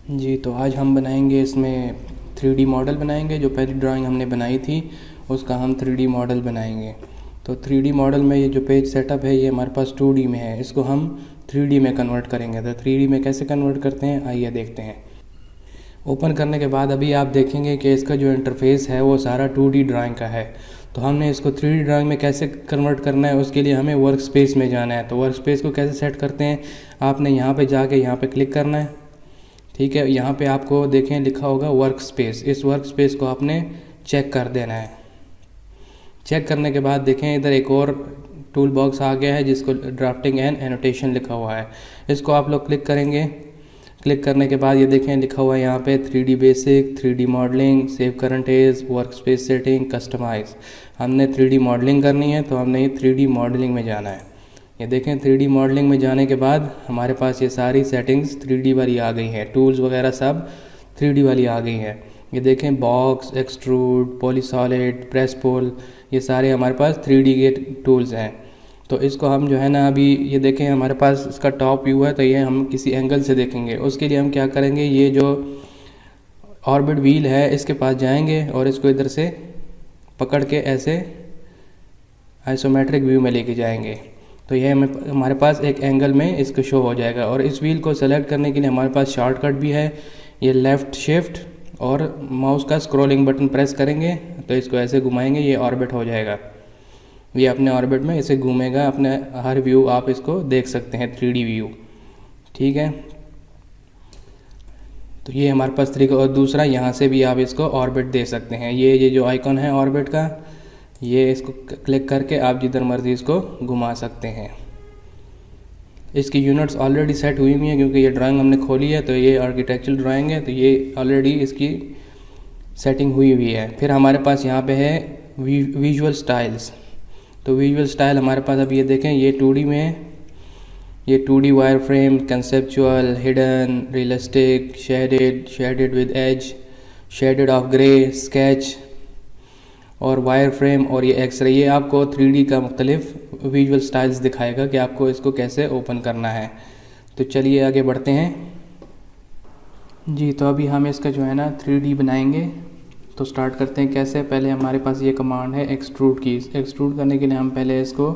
जी, तो आज हम बनाएंगे इसमें 3D मॉडल बनाएंगे। जो पहली ड्राइंग हमने बनाई थी उसका हम 3D मॉडल बनाएंगे। तो 3D मॉडल में ये जो पेज सेटअप है ये हमारे पास 2D में है, इसको हम 3D में कन्वर्ट करेंगे। तो 3D में कैसे कन्वर्ट करते हैं आइए देखते हैं। ओपन करने के बाद अभी आप देखेंगे कि इसका जो इंटरफेस है वो सारा 2D ड्राइंग का है। तो हमने इसको 3D ड्राइंग में कैसे कन्वर्ट करना है उसके लिए हमें वर्क स्पेस में जाना है। तो वर्क स्पेस को कैसे सेट करते हैं, आपने यहाँ पे जाके यहाँ पे क्लिक करना है। ठीक है, यहाँ पे आपको देखें लिखा होगा वर्क स्पेस, इस वर्क स्पेस को आपने चेक कर देना है। चेक करने के बाद देखें इधर एक और टूल बॉक्स आ गया है जिसको ड्राफ्टिंग एंड एनोटेशन लिखा हुआ है, इसको आप लोग क्लिक करेंगे। क्लिक करने के बाद ये देखें लिखा हुआ है यहाँ पे 3D basic, 3D modelling, save current as, work space setting, customise. हमने 3D मॉडलिंग करनी है तो हमने ये 3D मॉडलिंग में जाना है। ये देखें 3D मॉडलिंग में जाने के बाद हमारे पास ये सारी सेटिंग्स 3D वाली आ गई हैं, टूल्स वगैरह सब 3D वाली आ गई हैं। ये देखें बॉक्स, एक्सट्रूड, पॉलीसॉलिड, प्रेस पुल, ये सारे हमारे पास 3D के टूल्स हैं। तो इसको हम जो है ना अभी ये देखें हमारे पास इसका टॉप व्यू है, तो ये हम किसी एंगल से देखेंगे। उसके लिए हम क्या करेंगे, ये जो ऑर्बिट व्हील है इसके पास जाएंगे और इसको इधर से पकड़ के ऐसे आइसोमेट्रिक व्यू में लेके जाएंगे। तो ये हमारे पास एक एंगल में इसको शो हो जाएगा। और इस व्हील को सेलेक्ट करने के लिए हमारे पास शॉर्टकट भी है, ये लेफ़्ट शिफ्ट और माउस का स्क्रॉलिंग बटन प्रेस करेंगे तो इसको ऐसे घुमाएंगे, ये ऑर्बिट हो जाएगा। ये अपने ऑर्बिट में इसे घूमेगा, अपने हर व्यू आप इसको देख सकते हैं 3D व्यू। ठीक है, तो ये हमारे पास तरीका। और दूसरा यहाँ से भी आप इसको ऑर्बिट दे सकते हैं। ये जो आइकॉन है ऑर्बिट का, ये इसको क्लिक करके आप जिधर मर्जी इसको घुमा सकते हैं। इसकी यूनिट्स ऑलरेडी सेट हुई हुई हैं क्योंकि ये ड्राइंग हमने खोली है, तो ये आर्किटेक्चरल ड्राइंग है तो ये ऑलरेडी इसकी सेटिंग हुई हुई है। फिर हमारे पास यहाँ पे है विजुअल स्टाइल्स। तो विजुअल स्टाइल हमारे पास अब ये देखें ये 2D में है, ये 2D wire frame, conceptual, hidden, realistic, shaded, shaded with edge, shaded of grey, sketch और वायर फ्रेम और ये एक्सरे। ये आपको 3D का मुख्तलिफ विजुअल स्टाइल्स दिखाएगा कि आपको इसको कैसे ओपन करना है। तो चलिए आगे बढ़ते हैं। जी, तो अभी हम इसका जो है ना 3D बनाएंगे। तो स्टार्ट करते हैं कैसे। पहले हमारे पास ये कमांड है एक्सट्रूड की। एक्सट्रूड करने के लिए हम पहले इसको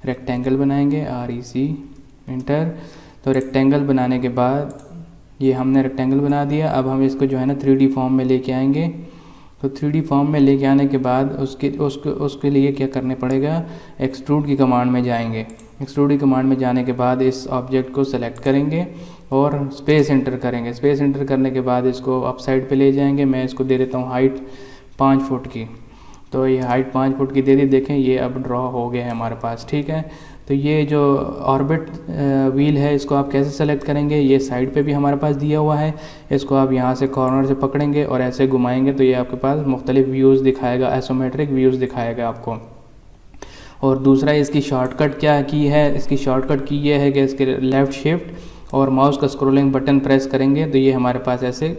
रेक्टेंगल बनाएंगे, REC इंटर। तो रेक्टेंगल बनाने के बाद ये हमने रेक्टेंगल बना दिया। अब हम इसको जो है ना 3D फॉर्म में लेके आएंगे। तो 3D फॉर्म में लेके आने के बाद उसके लिए क्या करने पड़ेगा, एक्सट्रूड की कमांड में जाएंगे। एक्सट्रूड की कमांड में जाने के बाद इस ऑब्जेक्ट को सेलेक्ट करेंगे और स्पेस एंटर करेंगे। स्पेस एंटर करने के बाद इसको अप साइड पे ले जाएंगे। मैं इसको दे देता हूँ हाइट 5 फुट की। तो ये हाइट 5 फुट की दे दी। देखें ये अब ड्रॉ हो गया है हमारे पास। ठीक है, तो ये जो ऑर्बिट व्हील है इसको आप कैसे सेलेक्ट करेंगे, ये साइड पे भी हमारे पास दिया हुआ है। इसको आप यहाँ से कॉर्नर से पकड़ेंगे और ऐसे घुमाएंगे तो ये आपके पास मुख्तलिफ व्यूज़ दिखाएगा, आइसोमेट्रिक व्यूज़ दिखाएगा आपको। और दूसरा इसकी शॉर्टकट क्या की है, इसकी शॉर्टकट की ये है कि इसके लेफ़्ट शिफ्ट और माउस का स्क्रॉलिंग बटन प्रेस करेंगे तो ये हमारे पास ऐसे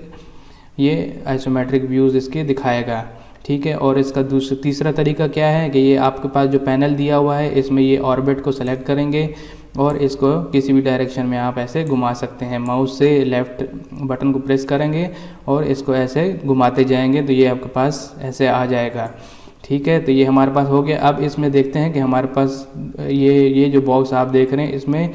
ये आइसोमेट्रिक व्यूज़ इसके दिखाएगा। ठीक है, और इसका तीसरा तरीका क्या है कि ये आपके पास जो पैनल दिया हुआ है इसमें ये ऑर्बिट को सेलेक्ट करेंगे और इसको किसी भी डायरेक्शन में आप ऐसे घुमा सकते हैं। माउस से लेफ़्ट बटन को प्रेस करेंगे और इसको ऐसे घुमाते जाएंगे तो ये आपके पास ऐसे आ जाएगा। ठीक है, तो ये हमारे पास हो गया। अब इसमें देखते हैं कि हमारे पास ये जो बॉक्स आप देख रहे हैं इसमें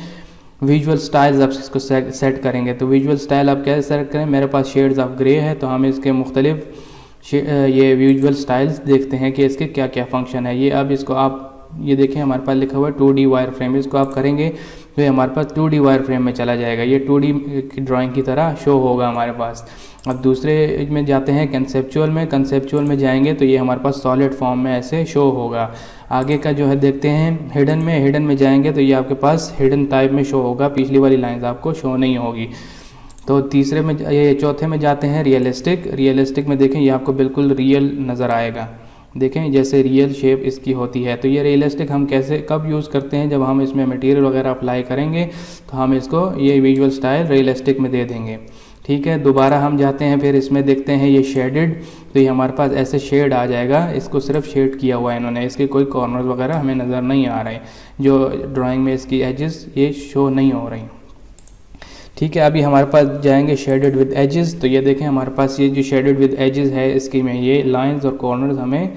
विजुअल स्टाइल्स आप इसको सेट करेंगे। तो विजुअल स्टाइल आप कैसे सेट करें, मेरे पास शेड्स ऑफ ग्रे है तो हम इसके मुख्तलिफ ये विजुअल स्टाइल्स देखते हैं कि इसके क्या क्या फंक्शन है। ये अब इसको आप ये देखें हमारे पास लिखा हुआ है 2D वायर फ्रेम। इसको आप करेंगे तो ये हमारे पास 2D वायर फ्रेम में चला जाएगा, ये 2D की ड्राइंग की तरह शो होगा हमारे पास। अब दूसरे में जाते हैं कंसेप्चुअल में। कंसेप्चुअल में जाएंगे तो ये हमारे पास सॉलिड फॉर्म में ऐसे शो होगा। आगे का जो है देखते हैं हिडन में। हिडन में जाएंगे तो ये आपके पास हिडन टाइप में शो होगा, पिछली वाली लाइन्स आपको शो नहीं होगी। तो तीसरे में ये चौथे में जाते हैं रियलिस्टिक। रियलिस्टिक में देखें ये आपको बिल्कुल रियल नज़र आएगा, देखें जैसे रियल शेप इसकी होती है। तो ये रियलिस्टिक हम कैसे कब यूज़ करते हैं, जब हम इसमें मटेरियल वगैरह अप्लाई करेंगे तो हम इसको ये विजुअल स्टाइल रियलिस्टिक में दे देंगे। ठीक है, दोबारा हम जाते हैं फिर इसमें देखते हैं ये शेडेड। तो ये हमारे पास ऐसे शेड आ जाएगा, इसको सिर्फ शेड किया हुआ है इन्होंने, इसके कोई कॉर्नर वगैरह हमें नज़र नहीं आ रहे, जो ड्राइंग में इसकी एजेस ये शो नहीं हो रही। ठीक है, अभी हमारे पास जाएंगे शेडेड विद एजेस। तो ये देखें हमारे पास ये जो शेडेड विद एजेस है इसकी में ये लाइंस और कॉर्नर्स हमें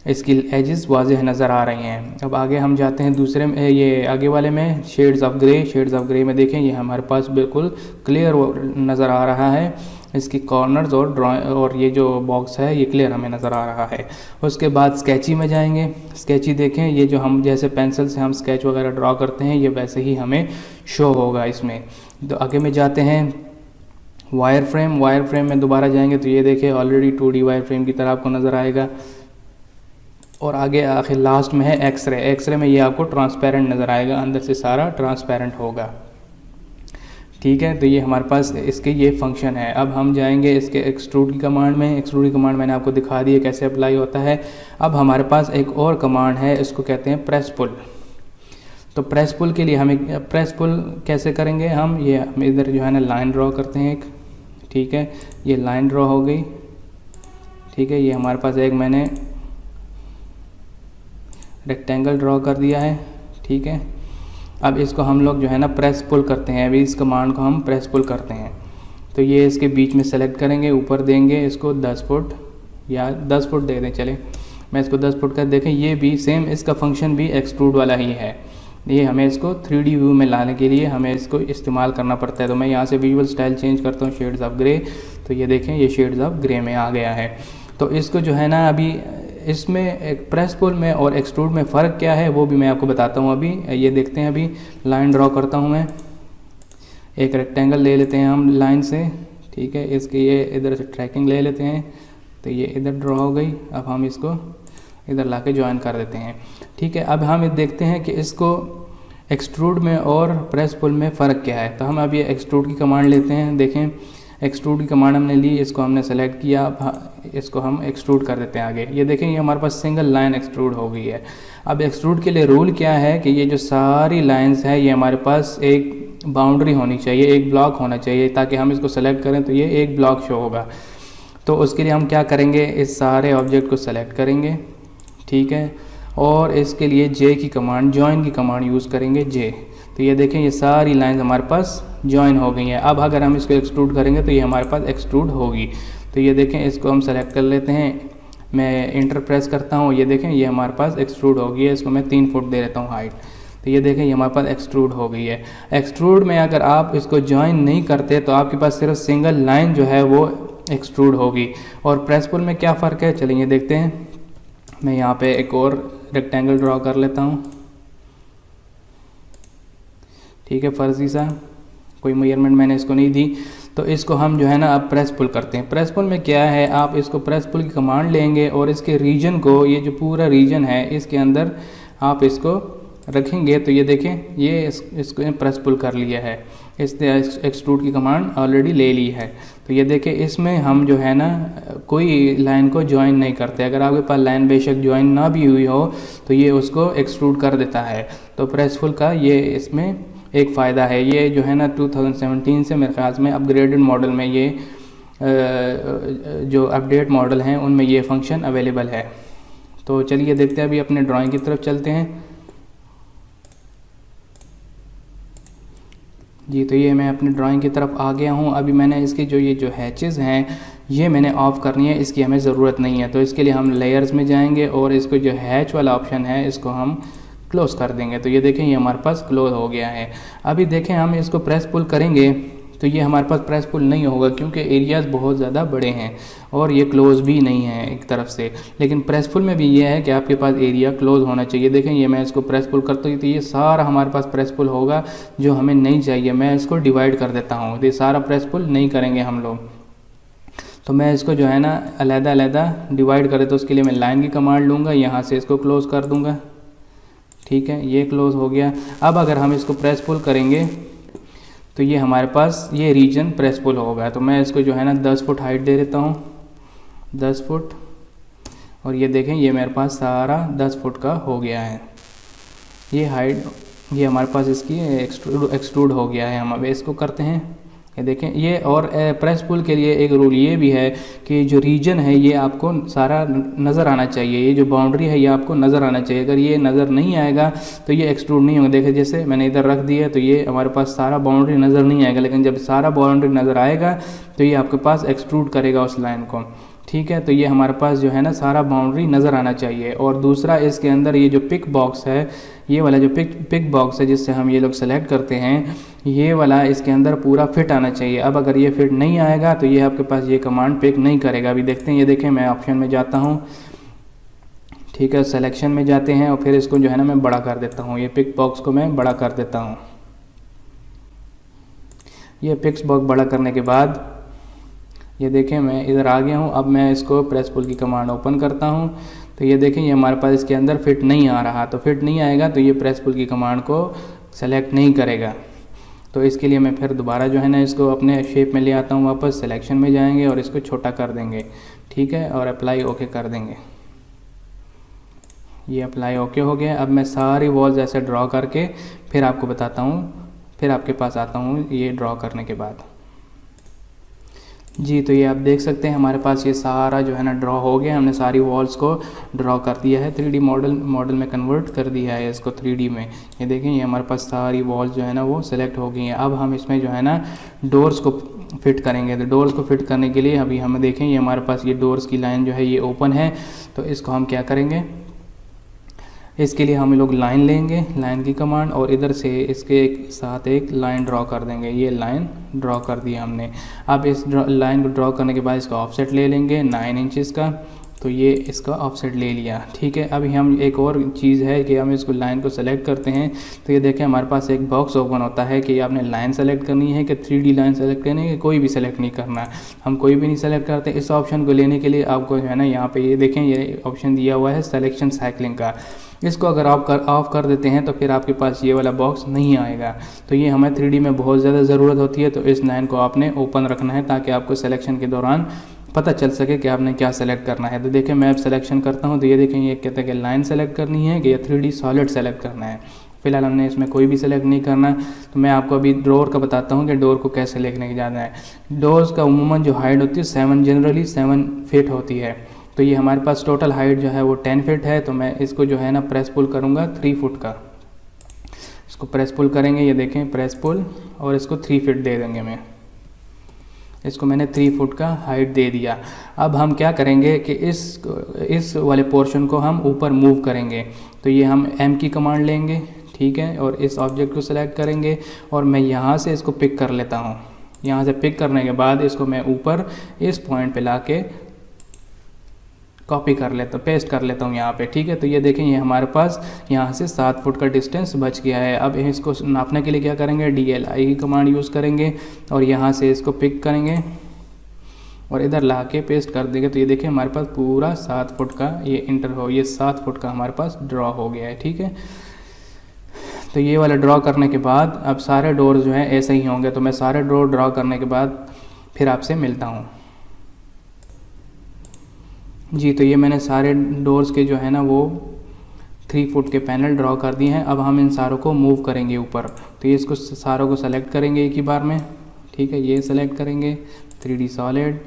इसकी एजेस वाज़ेह नज़र आ रही हैं। अब आगे हम जाते हैं दूसरे में, ये आगे वाले में shades of grey. Shades of grey में देखें ये हमारे पास बिल्कुल क्लियर नज़र आ रहा है, इसकी कॉर्नर्स और और ये जो बॉक्स है ये क्लियर हमें नज़र आ रहा है। उसके बाद स्केची में जाएंगे। स्केची देखें ये जो हम जैसे पेंसिल से हम स्केच वगैरह ड्रॉ करते हैं ये वैसे ही हमें शो होगा इसमें। तो आगे में जाते हैं वायर फ्रेम। वायर फ्रेम में दोबारा जाएंगे तो ये देखें ऑलरेडी 2D वायर फ्रेम की तरह आपको नज़र आएगा। और आगे आखिर लास्ट में है एक्सरे। एक्सरे में ये आपको ट्रांसपेरेंट नज़र आएगा, अंदर से सारा ट्रांसपेरेंट होगा। ठीक है, तो ये हमारे पास इसके ये फंक्शन है। अब हम जाएंगे इसके एक्सट्रूड की कमांड में। एक्सट्रूड की कमांड मैंने आपको दिखा दी है कैसे अप्लाई होता है। अब हमारे पास एक और कमांड है, इसको कहते हैं प्रेस पुल। तो प्रेस पुल के लिए हमें प्रेस पुल कैसे करेंगे हम इधर जो है ना लाइन ड्रॉ करते हैं एक। ठीक है, ये लाइन ड्रॉ हो गई। ठीक है, ये हमारे पास एक मैंने रेक्टेंगल ड्रॉ कर दिया है। ठीक है, अब इसको हम लोग जो है ना प्रेस पुल करते हैं। अभी इस कमांड को हम प्रेस पुल करते हैं। तो ये इसके बीच में सेलेक्ट करेंगे, ऊपर देंगे इसको 10 फुट या 10 फुट दे दें, चले मैं इसको 10 फुट कर। देखें ये भी सेम, इसका फंक्शन भी एक्सट्रूड वाला ही है। ये हमें इसको 3D व्यू में लाने के लिए हमें इसको इस्तेमाल करना पड़ता है। तो मैं यहाँ से विजुअल स्टाइल चेंज करता हूँ, शेड्स ऑफ ग्रे। तो ये देखें ये शेड्स ऑफ ग्रे में आ गया है। तो इसको जो है ना अभी इसमें एक प्रेस पुल में और एक्सट्रूड में फ़र्क क्या है वो भी मैं आपको बताता हूँ। अभी ये देखते हैं, अभी लाइन ड्रॉ करता हूँ मैं। एक रेक्टेंगल ले लेते हैं हम लाइन से। ठीक है, इसके ये इधर से ट्रैकिंग ले लेते हैं। तो ये इधर ड्रॉ हो गई। अब हम इसको इधर लाके ज्वाइन कर देते हैं। ठीक है, अब हम देखते हैं कि इसको एक्सट्रूड में और प्रेस पुल में फ़र्क क्या है। तो हम अब ये एक्सट्रूड की कमांड लेते हैं। देखें एक्सट्रूड की कमांड हमने ली, इसको हमने सेलेक्ट किया। अब इसको हम एक्सट्रूड कर देते हैं आगे। ये देखें ये हमारे पास सिंगल लाइन एक्सट्रूड हो गई है। अब एक्सट्रूड के लिए रूल क्या है कि ये जो सारी लाइंस है ये हमारे पास एक बाउंड्री होनी चाहिए, एक ब्लॉक होना चाहिए, ताकि हम इसको सेलेक्ट करें तो ये एक ब्लॉक शो होगा। तो उसके लिए हम क्या करेंगे, इस सारे ऑब्जेक्ट को सेलेक्ट करेंगे। ठीक है, और इसके लिए जे की कमांड, जॉइन की कमांड यूज़ करेंगे, जे। तो ये देखें ये सारी लाइंस हमारे पास जॉइन हो गई हैं। अब अगर हम इसको एक्सट्रूड करेंगे तो ये हमारे पास एक्सट्रूड होगी। तो ये देखें इसको हम सेलेक्ट कर लेते हैं, मैं इंटर प्रेस करता हूँ। ये देखें ये हमारे पास एक्सट्रूड हो गई है। इसको मैं 3 फुट दे देता हूँ हाइट। तो ये देखें ये हमारे पास एक्सट्रूड हो गई है। एक्सट्रूड में अगर आप इसको जॉइन नहीं करते तो आपके पास सिर्फ सिंगल लाइन जो है वो एक्सट्रूड होगी। और प्रेस पुल में क्या फ़र्क है, चलिए देखते हैं। मैं यहाँ पे एक और रेक्टेंगल ड्रॉ कर लेता हूँ। ठीक है, फर्जी सा, कोई मेजरमेंट मैंने इसको नहीं दी। तो इसको हम जो है ना अब प्रेस पुल करते हैं। प्रेस पुल में क्या है, आप इसको प्रेस पुल की कमांड लेंगे और इसके रीजन को, ये जो पूरा रीजन है इसके अंदर आप इसको रखेंगे। तो ये देखें ये इसको प्रेस पुल कर लिया है, इसने एक्सट्रूड की कमांड ऑलरेडी ले ली है। तो ये देखें इसमें हम जो है ना कोई लाइन को ज्वाइन नहीं करते। अगर आपके पास लाइन बेशक ज्वाइन ना भी हुई हो तो ये उसको एक्सट्रूड कर देता है। तो प्रेस पुल का ये इसमें एक फ़ायदा है। ये जो है ना 2017 से मेरे ख्याल में अपग्रेडेड मॉडल में ये जो अपडेट मॉडल हैं उनमें ये फंक्शन अवेलेबल है। तो चलिए देखते हैं, अभी अपने ड्राइंग की तरफ चलते हैं जी। तो ये मैं अपनी ड्राइंग की तरफ आ गया हूँ। अभी मैंने इसकी ये जो हैचेस हैं ये मैंने ऑफ़ करनी है, इसकी हमें ज़रूरत नहीं है। तो इसके लिए हम लेयर्स में जाएंगे और इसको जो हैच वाला ऑप्शन है इसको हम क्लोज़ कर देंगे। तो ये देखें ये हमारे पास क्लोज़ हो गया है। अभी देखें हम इसको प्रेस पुल करेंगे तो ये हमारे पास प्रेस पुल नहीं होगा, क्योंकि एरियाज़ बहुत ज़्यादा बड़े हैं और ये क्लोज़ भी नहीं है एक तरफ से। लेकिन प्रेस पुल में भी ये है कि आपके पास एरिया क्लोज़ होना चाहिए। देखें ये मैं इसको प्रेस पुल करता हूँ तो ये सारा हमारे पास प्रेस पुल होगा जो हमें नहीं चाहिए। मैं इसको डिवाइड कर देता हूँ, तो ये सारा प्रेस पुल नहीं करेंगे हम लोग। तो मैं इसको जो है ना अलग-अलग डिवाइड कर देता हूँ। उसके लिए मैं लाइन की कमांड लूँगा, यहाँ से इसको क्लोज़ कर दूँगा। ठीक है, ये क्लोज़ हो गया। अब अगर हम इसको प्रेस पुल करेंगे तो ये हमारे पास ये रीजन प्रेस पुल होगा। तो मैं इसको जो है ना 10 फुट हाइट दे देता हूँ, 10 फुट। और ये देखें ये मेरे पास सारा 10 फुट का हो गया है। ये हाइट ये हमारे पास इसकी एक्सट्रूड हो गया है। हम अब इसको करते हैं ये देखें ये। और प्रेस पुल के लिए एक रूल ये भी है कि जो रीजन है ये आपको सारा नज़र आना चाहिए, ये जो बाउंड्री है ये आपको नज़र आना चाहिए। अगर ये नज़र नहीं आएगा तो ये एक्सट्रूड नहीं होगा। देखिए जैसे मैंने इधर रख दिया है तो ये हमारे पास सारा बाउंड्री नज़र नहीं आएगा, लेकिन जब सारा बाउंड्री नज़र आएगा तो ये आपके पास एक्सट्रूड करेगा उस लाइन को। ठीक है, तो ये हमारे पास जो है ना सारा बाउंड्री नज़र आना चाहिए। और दूसरा इसके अंदर ये जो पिक बॉक्स है, ये वाला जो पिक बॉक्स है जिससे हम ये लोग सेलेक्ट करते हैं, ये वाला इसके अंदर पूरा फिट आना चाहिए। अब अगर ये फिट नहीं आएगा तो ये आपके पास ये कमांड पिक नहीं करेगा। अभी देखते हैं, ये देखें मैं ऑप्शन में जाता हूँ, ठीक है, सिलेक्शन में जाते हैं और फिर इसको जो है ना मैं बड़ा कर देता हूँ, ये पिक बॉक्स को मैं बड़ा कर देता हूँ। ये पिक्स बॉक्स बड़ा करने के बाद ये देखें मैं इधर आ गया हूँ। अब मैं इसको प्रेस पुल की कमांड ओपन करता हूँ तो ये देखें ये हमारे पास इसके अंदर फिट नहीं आ रहा। तो फिट नहीं आएगा तो ये प्रेस पुल की कमांड को सेलेक्ट नहीं करेगा। तो इसके लिए मैं फिर दोबारा जो है ना इसको अपने शेप में ले आता हूँ वापस, सिलेक्शन में जाएंगे और इसको छोटा कर देंगे, ठीक है, और अप्लाई ओके कर देंगे। ये अप्लाई ओके हो गया। अब मैं सारी वॉल्स ऐसे ड्रॉ करके फिर आपको बताता हूँ, फिर आपके पास आता हूँ ये ड्रॉ करने के बाद। जी, तो ये आप देख सकते हैं हमारे पास ये सारा जो है ना ड्रॉ हो गया। हमने सारी वॉल्स को ड्रॉ कर दिया है, 3D मॉडल में कन्वर्ट कर दिया है इसको 3D में। ये देखें ये हमारे पास सारी वॉल्स जो है ना वो सेलेक्ट हो गई हैं। अब हम इसमें जो है ना डोर्स को फिट करेंगे। तो डोर्स को फिट करने के लिए अभी हम देखें ये हमारे पास ये डोर्स की लाइन जो है ये ओपन है। तो इसको हम क्या करेंगे, इसके लिए हम लोग लाइन लेंगे, लाइन की कमांड, और इधर से इसके साथ एक लाइन ड्रॉ कर देंगे। ये लाइन ड्रॉ कर दी हमने। अब इस लाइन को ड्रॉ करने के बाद इसका ऑफसेट ले लेंगे 9 इंचज़ का। तो ये इसका ऑफसेट ले लिया, ठीक है। अभी हम एक और चीज़ है कि हम इसको लाइन को सेलेक्ट करते हैं। तो ये देखें हमारे पास एक बॉक्स ओपन होता है कि आपने लाइन सेलेक्ट करनी है कि 3D लाइन सेलेक्ट करनी है, कि कोई भी सेलेक्ट नहीं करना। हम कोई भी नहीं सेलेक्ट करते। इस ऑप्शन को लेने के लिए आपको जो है ना यहाँ पे ये देखें ये ऑप्शन दिया हुआ है सिलेक्शन साइक्लिंग का। इसको अगर आप ऑफ़ कर देते हैं तो फिर आपके पास ये वाला बॉक्स नहीं आएगा। तो ये हमें 3D में बहुत ज़्यादा ज़रूरत होती है। तो इस लाइन को आपने ओपन रखना है ताकि आपको सिलेक्शन के दौरान पता चल सके कि आपने क्या सेलेक्ट करना है। तो देखें मैं अब सिलेक्शन करता हूँ तो ये देखें ये कहते हैं कि लाइन सेलेक्ट करनी है कि या 3D सॉलिड सेलेक्ट करना है। फिलहाल हमने इसमें कोई भी सेलेक्ट नहीं करना। तो मैं आपको अभी डोर का बताता हूँ कि डोर को कैसे लेने के जाना है। डोर्स का उमूमन जो हाइट होती है 7 जनरली 7 फीट होती है। तो ये हमारे पास टोटल हाइट जो है वो 10 फीट है। तो मैं इसको जो है ना प्रेस पुल करूँगा 3 फुट का। इसको प्रेस पुल करेंगे, ये देखें प्रेस पुल, और इसको 3 फीट दे देंगे। मैं इसको मैंने 3 फुट का हाइट दे दिया। अब हम क्या करेंगे कि इस वाले पोर्शन को हम ऊपर मूव करेंगे। तो ये हम M की कमांड लेंगे, ठीक है, और इस ऑब्जेक्ट को सिलेक्ट करेंगे और मैं यहाँ से इसको पिक कर लेता हूँ। यहाँ से पिक करने के बाद इसको मैं ऊपर इस पॉइंट पे लाके कॉपी कर लेता हूँ, पेस्ट कर लेता हूँ यहाँ पे, ठीक है। तो ये देखें ये हमारे पास यहाँ से 7 फुट का डिस्टेंस बच गया है। अब इसको नापने के लिए क्या करेंगे, DLI की कमांड यूज़ करेंगे और यहाँ से इसको पिक करेंगे और इधर ला के पेस्ट कर देंगे। तो ये देखें हमारे पास पूरा 7 फुट का ये 7 फुट का हमारे पास ड्रॉ हो गया है, ठीक है। तो ये वाला ड्रॉ करने के बाद अब सारे डोर जो हैं ऐसे ही होंगे। तो मैं सारे डोर ड्रॉ करने के बाद फिर आपसे मिलता हूँ। जी, तो ये मैंने सारे डोर्स के जो है ना वो 3 फुट के पैनल ड्रॉ कर दिए हैं। अब हम इन सारों को मूव करेंगे ऊपर। तो ये इसको सारों को सेलेक्ट करेंगे एक ही बार में, ठीक है। ये सेलेक्ट करेंगे 3D सॉलिड,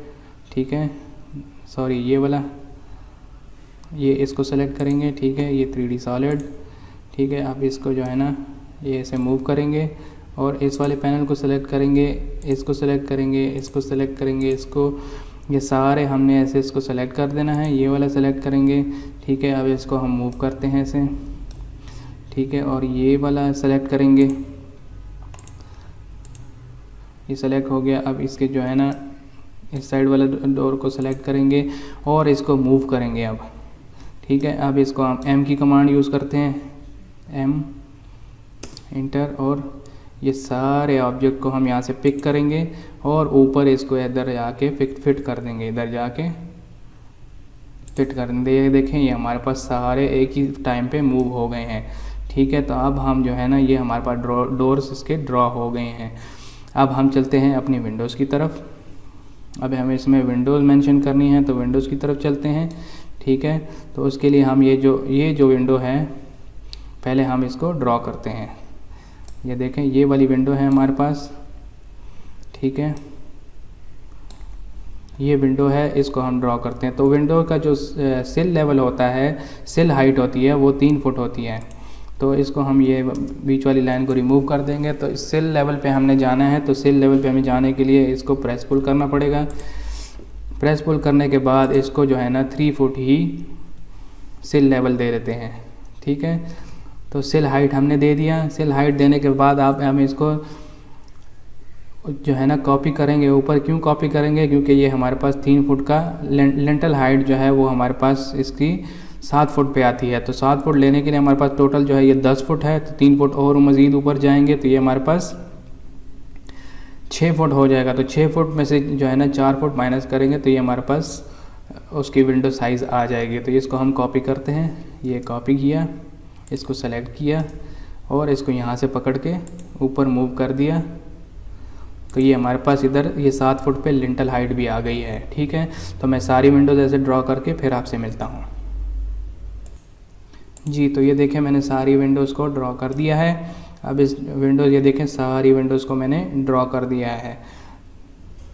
ठीक है, सॉरी ये वाला, ये इसको सेलेक्ट करेंगे, ठीक है, ये 3D सॉलिड, ठीक है। अब इसको जो है ना ये ऐसे मूव करेंगे और इस वाले पैनल को सेलेक्ट करेंगे, इसको सेलेक्ट करेंगे, इसको सेलेक्ट करेंगे, इसको, ये सारे हमने ऐसे इसको सेलेक्ट कर देना है। ये वाला सेलेक्ट करेंगे, ठीक है। अब इसको हम मूव करते हैं ऐसे, ठीक है, और ये वाला सेलेक्ट करेंगे, ये सेलेक्ट हो गया। अब इसके जो है ना इस साइड वाला डोर को सेलेक्ट करेंगे और इसको मूव करेंगे अब, ठीक है। अब इसको हम M की कमांड यूज़ करते हैं, M इंटर, और ये सारे ऑब्जेक्ट को हम यहाँ से पिक करेंगे और ऊपर इसको इधर जाके फिट कर देंगे, इधर जाके फिट कर देंगे। ये देखें ये हमारे पास सारे एक ही टाइम पे मूव हो गए हैं, ठीक है। तो अब हम जो है ना ये हमारे पास डोर्स इसके ड्रॉ हो गए हैं। अब हम चलते हैं अपनी विंडोज़ की तरफ। अब हमें इसमें विंडोज़ मेंशन करनी है तो विंडोज़ की तरफ चलते हैं, ठीक है। तो उसके लिए हम ये जो विंडो है पहले हम इसको ड्रॉ करते हैं। ये देखें ये वाली विंडो है हमारे पास, ठीक है, ये विंडो है, इसको हम ड्रॉ करते हैं। तो विंडो का जो सिल लेवल होता है, सिल हाइट होती है वो 3 फुट होती है। तो इसको हम ये बीच वाली लाइन को रिमूव कर देंगे। तो इस सिल लेवल पे हमने जाना है, तो सिल लेवल पे हमें जाने के लिए इसको प्रेस पुल करना पड़ेगा। प्रेस पुल करने के बाद इसको जो है ना 3 फुट ही सिल लेवल दे देते हैं। ठीक है, तो सिल हाइट हमने दे दिया। सिल हाइट देने के बाद हम इसको जो है ना कॉपी करेंगे ऊपर। क्यों कॉपी करेंगे? क्योंकि ये हमारे पास 3 फुट का लेंटल हाइट जो है वो हमारे पास इसकी 7 फुट पे आती है। तो 7 फुट लेने के लिए हमारे पास टोटल जो है ये 10 फुट है। तो 3 फुट और मज़ीद ऊपर जाएंगे तो ये हमारे पास 6 फुट हो जाएगा। तो 6 फुट में से जो है ना 4 फुट माइनस करेंगे तो ये हमारे पास उसकी विंडो साइज़ आ जाएगी। तो इसको हम कॉपी करते हैं। ये कॉपी किया, इसको सेलेक्ट किया और इसको यहाँ से पकड़ के ऊपर मूव कर दिया। तो ये हमारे पास इधर ये 7 फुट पे लिंटल हाइट भी आ गई है। ठीक है, तो मैं सारी विंडोज़ ऐसे ड्रॉ करके फिर आपसे मिलता हूँ। जी, तो ये देखें मैंने सारी विंडोज़ को ड्रॉ कर दिया है। अब इस विंडोज़ ये देखें सारी विंडोज़ को मैंने ड्रॉ कर दिया है।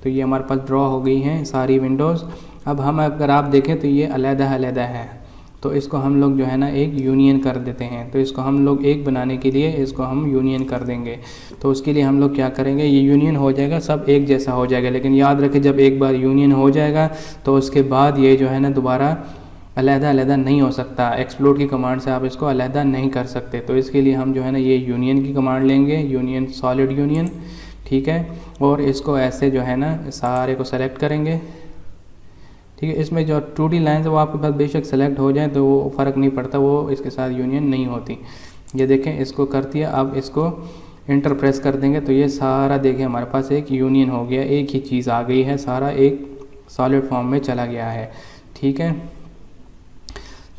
तो ये हमारे पास ड्रॉ हो गई हैं सारी विंडोज़। अब हम अगर आप देखें तो ये अलग-अलग है। तो इसको हम लोग जो है ना एक यूनियन कर देते हैं। तो इसको हम लोग एक बनाने के लिए इसको हम यूनियन कर देंगे। तो उसके लिए हम लोग क्या करेंगे, ये यूनियन हो जाएगा, सब एक जैसा हो जाएगा। लेकिन याद रखें जब एक बार यूनियन हो जाएगा तो उसके बाद ये जो है ना दोबारा अलग-अलग नहीं हो सकता। एक्सप्लोड की कमांड से आप इसको अलग नहीं कर सकते। तो इसके लिए हम जो है ना ये यूनियन की कमांड लेंगे, यूनियन सॉलिड यूनियन। ठीक है, और इसको ऐसे जो है ना सारे को सेलेक्ट करेंगे। ठीक है, इसमें जो 2D लाइन है वो आपके पास बेशक सेलेक्ट हो जाए तो वो फ़र्क नहीं पड़ता, वो इसके साथ यूनियन नहीं होती। ये देखें इसको कर दिया। अब इसको इंटर प्रेस कर देंगे तो ये सारा देखें हमारे पास एक यूनियन हो गया, एक ही चीज़ आ गई है, सारा एक सॉलिड फॉर्म में चला गया है। ठीक है,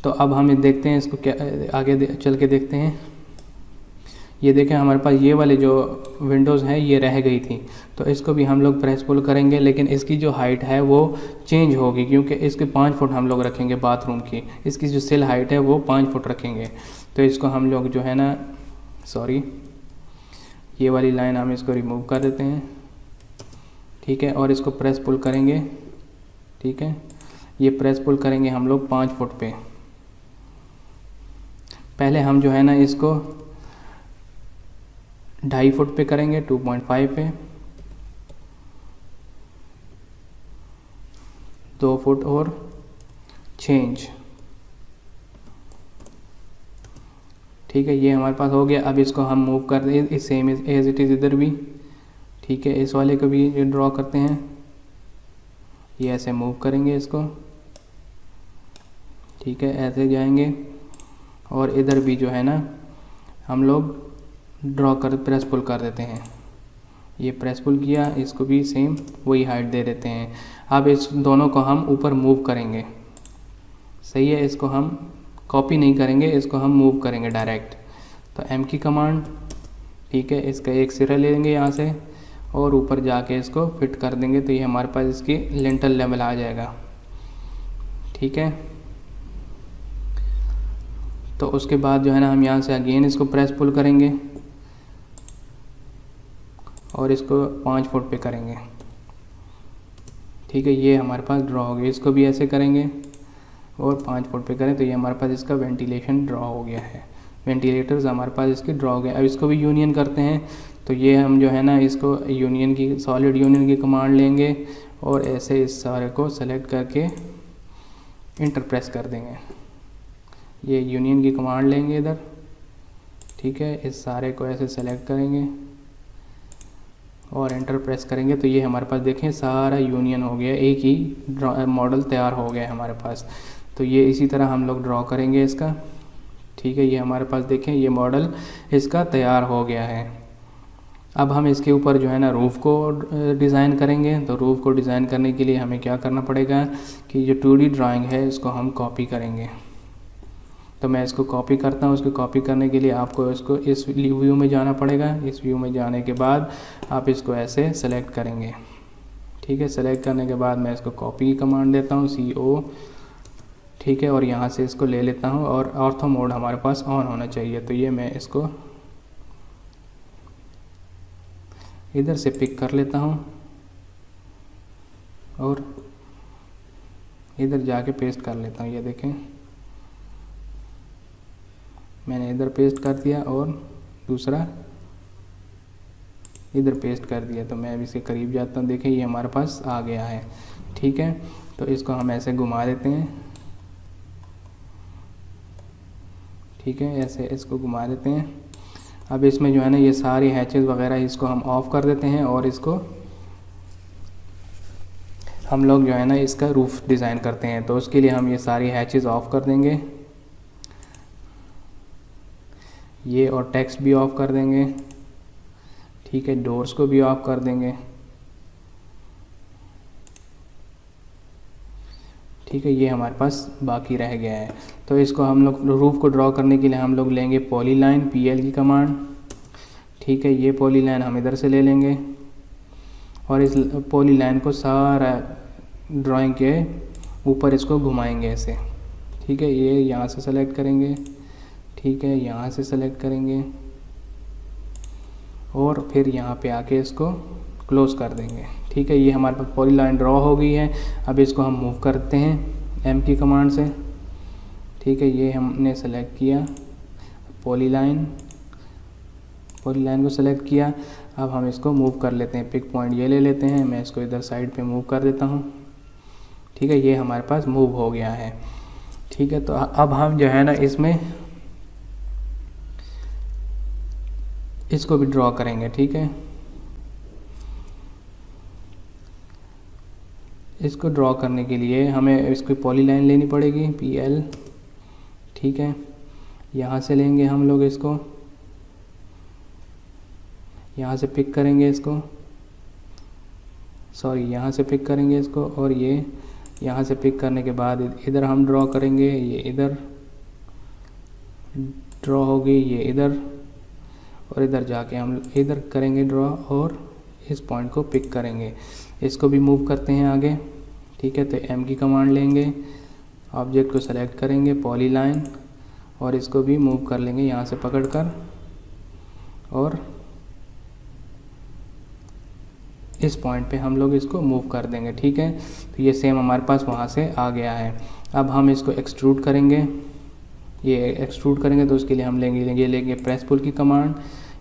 तो अब हम देखते हैं इसको क्या आगे चल के देखते हैं। ये देखें हमारे पास ये वाले जो विंडोज़ हैं ये रह गई थी। तो इसको भी हम लोग प्रेस पुल करेंगे, लेकिन इसकी जो हाइट है वो चेंज होगी क्योंकि इसके 5 फुट हम लोग रखेंगे बाथरूम की। इसकी जो सिल हाइट है वो 5 फुट रखेंगे। तो इसको हम लोग जो है ना ये वाली लाइन हम इसको रिमूव कर देते हैं। ठीक है, और इसको प्रेस पुल करेंगे। ठीक है, ये प्रेस पुल करेंगे हम लोग 5 फुट पे। पहले हम जो है ना इसको 2.5 फुट पे करेंगे, 2.5 पे, 2 फुट और चेंज। ठीक है, ये हमारे पास हो गया। अब इसको हम मूव कर दें इस सेम एज इट इज़ इधर भी। ठीक है, इस वाले को भी ड्रॉ करते हैं। ये ऐसे मूव करेंगे इसको। ठीक है, ऐसे जाएंगे और इधर भी जो है ना हम लोग ड्रॉ कर प्रेस पुल कर देते हैं। ये प्रेस पुल किया, इसको भी सेम वही हाइट दे देते हैं। अब इस दोनों को हम ऊपर मूव करेंगे। सही है, इसको हम कॉपी नहीं करेंगे, इसको हम मूव करेंगे डायरेक्ट। तो एम की कमांड। ठीक है, इसका एक सिरा ले लेंगे यहाँ से और ऊपर जाके इसको फिट कर देंगे। तो ये हमारे पास इसकी लिंटल लेवल आ जाएगा। ठीक है, तो उसके बाद जो है ना हम यहाँ से अगेन इसको प्रेस पुल करेंगे और इसको 5 फुट पे करेंगे। ठीक है, ये हमारे पास ड्रॉ हो गया। इसको भी ऐसे करेंगे और 5 फुट पे करें तो ये हमारे पास इसका वेंटिलेशन ड्रॉ हो गया है। वेंटिलेटर्स हमारे पास इसके ड्रॉ हो गए। अब इसको भी यूनियन करते हैं। तो ये हम जो है ना इसको यूनियन की सॉलिड यूनियन की कमांड लेंगे और ऐसे इस सारे को सेलेक्ट करके इंटर प्रेस कर देंगे। ये यूनियन की कमांड लेंगे इधर। ठीक है, इस सारे को ऐसे सेलेक्ट करेंगे और एंटर प्रेस करेंगे तो ये हमारे पास देखें सारा यूनियन हो गया, एक ही मॉडल तैयार हो गया है हमारे पास। तो ये इसी तरह हम लोग ड्रॉ करेंगे इसका। ठीक है, ये हमारे पास देखें ये मॉडल इसका तैयार हो गया है। अब हम इसके ऊपर जो है ना रूफ़ को डिज़ाइन करेंगे। तो रूफ़ को डिज़ाइन करने के लिए हमें क्या करना पड़ेगा कि जो 2D ड्राइंग है इसको हम कॉपी करेंगे। तो मैं इसको कॉपी करता हूँ। उसको कॉपी करने के लिए आपको इसको इस व्यू में जाना पड़ेगा। इस व्यू में जाने के बाद आप इसको ऐसे सेलेक्ट करेंगे। ठीक है, सेलेक्ट करने के बाद मैं इसको कॉपी की कमांड देता हूँ CO। ठीक है, और यहाँ से इसको ले लेता हूँ और ऑर्थो मोड हमारे पास ऑन होना चाहिए। तो ये मैं इसको इधर से पिक कर लेता हूँ और इधर जाके पेस्ट कर लेता हूँ। ये देखें मैंने इधर पेस्ट कर दिया और दूसरा इधर पेस्ट कर दिया। तो मैं अब इसके करीब जाता हूँ, देखें ये हमारे पास आ गया है। ठीक है, तो इसको हम ऐसे घुमा देते हैं। ठीक है, ऐसे इसको घुमा देते हैं। अब इसमें जो है ना ये सारी हैचेस वगैरह इसको हम ऑफ़ कर देते हैं और इसको हम लोग जो है ना इसका रूफ़ डिज़ाइन करते हैं। तो उसके लिए हम ये सारी हैचेस ऑफ़ कर देंगे, ये और टेक्स्ट भी ऑफ़ कर देंगे। ठीक है, डोर्स को भी ऑफ़ कर देंगे। ठीक है, ये हमारे पास बाकी रह गया है। तो इसको हम लोग रूफ़ को ड्रॉ करने के लिए हम लोग लेंगे पॉलीलाइन PL की कमांड। ठीक है, ये पॉलीलाइन हम इधर से ले लेंगे और इस पॉलीलाइन को सारा ड्राइंग के ऊपर इसको घुमाएंगे ऐसे। ठीक है, ये यहाँ से सेलेक्ट करेंगे। ठीक है, यहाँ से सेलेक्ट करेंगे और फिर यहाँ पे आके इसको क्लोज़ कर देंगे। ठीक है, ये हमारे पास पॉलीलाइन ड्रॉ हो गई है। अब इसको हम मूव करते हैं M की कमांड से। ठीक है, ये हमने सेलेक्ट किया पॉलीलाइन को सेलेक्ट किया। अब हम इसको मूव कर लेते हैं, पिक पॉइंट ये ले लेते हैं। मैं इसको इधर साइड पे मूव कर देता हूँ। ठीक है, ये हमारे पास मूव हो गया है। ठीक है, तो अब हम जो है ना इसमें इसको भी ड्रॉ करेंगे। ठीक है, इसको ड्रॉ करने के लिए हमें इसको पॉलीलाइन लेनी पड़ेगी PL। ठीक है, यहाँ से लेंगे हम लोग इसको, यहाँ से पिक करेंगे इसको, सॉरी यहाँ से पिक करेंगे इसको और ये यहाँ से पिक करने के बाद इधर हम ड्रॉ करेंगे। ये इधर ड्रॉ होगी, ये इधर, और इधर जाके हम इधर करेंगे ड्रॉ और इस पॉइंट को पिक करेंगे। इसको भी मूव करते हैं आगे। ठीक है, तो M की कमांड लेंगे, ऑब्जेक्ट को सेलेक्ट करेंगे पॉलीलाइन और इसको भी मूव कर लेंगे यहाँ से पकड़कर और इस पॉइंट पे हम लोग इसको मूव कर देंगे। ठीक है, तो ये सेम हमारे पास वहाँ से आ गया है। अब हम इसको एक्सट्रूड करेंगे। ये एक्सट्रूड करेंगे तो उसके लिए हम लेंगे प्रेस पुल की कमांड।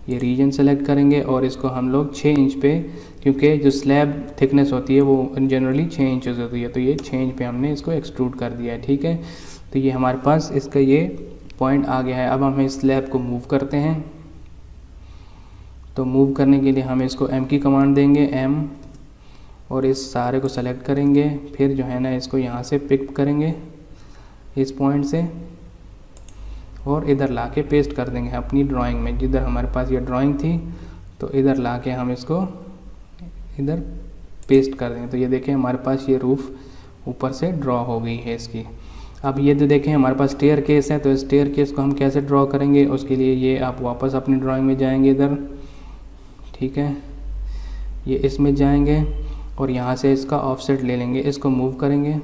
ये रीजन सेलेक्ट करेंगे और इसको हम लोग 6 इंच पे, क्योंकि जो स्लैब थिकनेस होती है वो जनरली 6 इंचेस होती है, तो ये 6 इंच पे हमने इसको एक्सट्रूड कर दिया है। ठीक है, तो ये हमारे पास इसका ये पॉइंट आ गया है। अब हम इस स्लैब को मूव करते हैं। तो मूव करने के लिए हम इसको M की कमांड देंगे M और इस सारे को सेलेक्ट करेंगे। फिर जो है ना इसको यहाँ से पिक करेंगे इस पॉइंट से और इधर लाके पेस्ट कर देंगे अपनी ड्राइंग में। जिधर हमारे पास ये ड्राइंग थी तो इधर लाके हम इसको इधर पेस्ट कर देंगे। तो ये देखें हमारे पास ये रूफ़ ऊपर से ड्रॉ हो गई है इसकी। अब ये तो देखें हमारे पास स्टेयर केस है, तो स्टेयर केस को हम कैसे ड्रॉ करेंगे उसके लिए ये आप वापस अपनी ड्राइंग में जाएंगे इधर। ठीक है, ये इसमें जाएंगे और यहाँ से इसका ऑफसेट ले लेंगे, इसको मूव करेंगे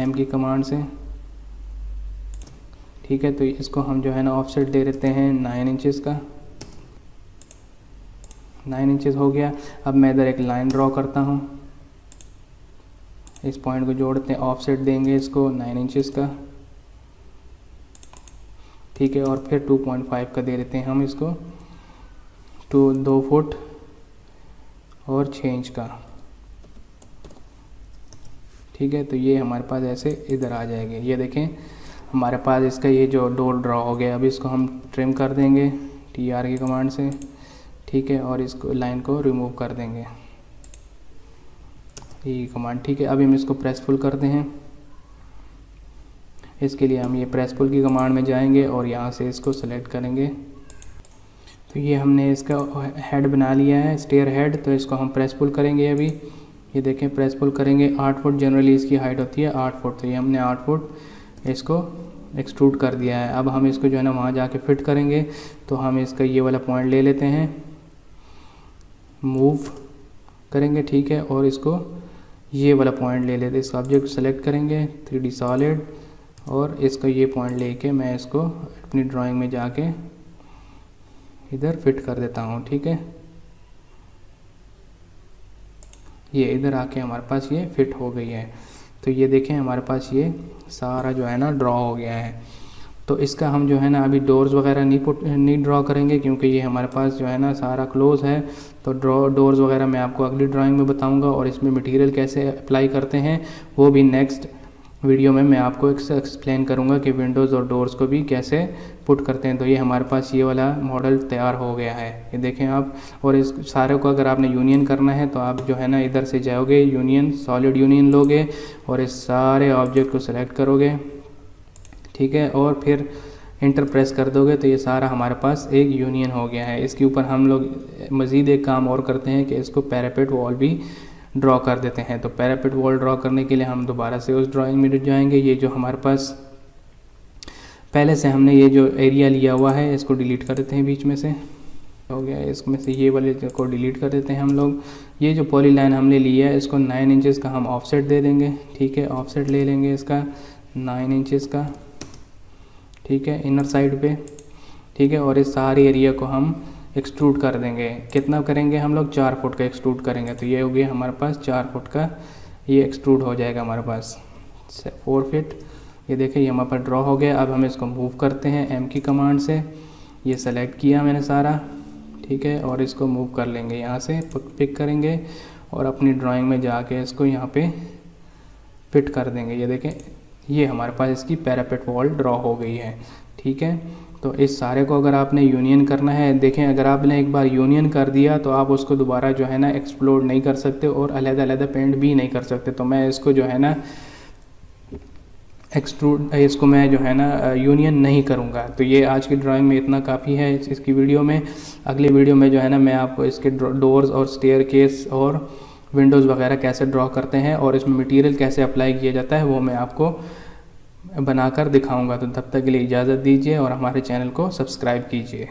M की कमांड से। ठीक है, तो इसको हम जो है ना ऑफसेट दे देते हैं 9 इंचेस का। 9 इंचेस हो गया। अब मैं इधर एक लाइन ड्रॉ करता हूँ, इस पॉइंट को जोड़ते हैं, ऑफसेट देंगे इसको 9 इंचेस का। ठीक है, और फिर 2.5 का दे देते हैं हम इसको 2 फुट और 6 इंच का। ठीक है, तो ये हमारे पास ऐसे इधर आ जाएंगे। ये देखें हमारे पास इसका ये जो डोर ड्रॉ हो गया। अब इसको हम ट्रिम कर देंगे TR की कमांड से। ठीक है, और इसको लाइन को रिमूव कर देंगे ये कमांड। ठीक है, अभी हम इसको प्रेस पुल करते हैं। इसके लिए हम ये प्रेस पुल की कमांड में जाएंगे और यहाँ से इसको सेलेक्ट करेंगे। तो ये हमने इसका हेड बना लिया है, स्टेयर हेड। तो इसको हम प्रेस पुल करेंगे अभी। ये देखें प्रेस पुल करेंगे 8 फुट जनरली इसकी हाइट होती है 8 फुट। तो ये हमने 8 फुट इसको एक्सट्रूड कर दिया है। अब हम इसको जो है ना वहाँ जाके फिट करेंगे। तो हम इसका ये वाला पॉइंट ले लेते हैं, मूव करेंगे। ठीक है, और इसको ये वाला पॉइंट ले लेते हैं। इस ऑब्जेक्ट सेलेक्ट करेंगे 3D सॉलिड और इसका ये पॉइंट लेके मैं इसको अपनी ड्राइंग में जाके इधर फिट कर देता हूँ। ठीक है, ये इधर आके हमारे पास ये फिट हो गई है। तो ये देखें हमारे पास ये सारा जो है ना ड्रॉ हो गया है। तो इसका हम जो है ना अभी डोर्स वगैरह नहीं ड्रॉ करेंगे, क्योंकि ये हमारे पास जो है ना सारा क्लोज है। तो डोर्स वगैरह मैं आपको अगली ड्राइंग में बताऊंगा, और इसमें मटेरियल कैसे अप्लाई करते हैं वो भी नेक्स्ट वीडियो में मैं आपको एक्सप्लेन करूंगा कि विंडोज़ और डोर्स को भी कैसे पुट करते हैं। तो ये हमारे पास ये वाला मॉडल तैयार हो गया है, ये देखें आप। और इस सारे को अगर आपने यूनियन करना है तो आप जो है ना इधर से जाओगे, यूनियन सॉलिड यूनियन लोगे और इस सारे ऑब्जेक्ट को सिलेक्ट करोगे, ठीक है, और फिर इंटर प्रेस कर दोगे तो ये सारा हमारे पास एक यूनियन हो गया है। इसके ऊपर हम लोग मज़ीद एक काम और करते हैं कि इसको पैरापेट वॉल भी ड्रॉ कर देते हैं। तो पैरापेट वॉल ड्रॉ करने के लिए हम दोबारा से उस ड्राइंग में जाएंगे। ये जो हमारे पास पहले से हमने ये जो एरिया लिया हुआ है इसको डिलीट कर देते हैं, बीच में से हो गया, इसमें से ये वाले को डिलीट कर देते हैं हम लोग। ये जो पॉली लाइन हमने लिया है इसको 9 इंचेस का हम ऑफसेट दे देंगे, ठीक है, ऑफसेट ले लेंगे इसका 9 इंचेस का, ठीक है, इनर साइड पे, ठीक है। और इस सारी एरिया को हम एक्सट्रूड कर देंगे। कितना करेंगे हम लोग? 4 फुट का एक्सट्रूड करेंगे। तो ये हो गया हमारे पास 4 फुट का, ये एक्सट्रूड हो जाएगा हमारे पास 4 फीट। ये देखिए ये हमारे पास ड्रॉ हो गया। अब हम इसको मूव करते हैं एम की कमांड से। ये सेलेक्ट किया मैंने सारा, ठीक है, और इसको मूव कर लेंगे, यहाँ से पिक करेंगे और अपनी ड्राइंग में जाके इसको यहाँ पे फिट कर देंगे। ये देखें ये हमारे पास इसकी पैरापेट वॉल ड्रॉ हो गई है, ठीक है। तो इस सारे को अगर आपने यूनियन करना है, देखें अगर आपने एक बार यूनियन कर दिया तो आप उसको दोबारा जो है ना एक्सप्लोड नहीं कर सकते और अलग-अलग पेंट भी नहीं कर सकते। तो मैं इसको जो है ना इसको मैं जो है ना यूनियन नहीं करूँगा। तो ये आज की ड्राइंग में इतना काफ़ी है इसकी वीडियो में। अगली वीडियो में जो है ना मैं आपको इसके डोर्स और स्टेयर केस और विंडोज़ वगैरह कैसे ड्रॉ करते हैं और इसमें मटेरियल कैसे अप्लाई किया जाता है वो मैं आपको बनाकर दिखाऊंगा। तो तब तक के लिए इजाज़त दीजिए और हमारे चैनल को सब्सक्राइब कीजिए।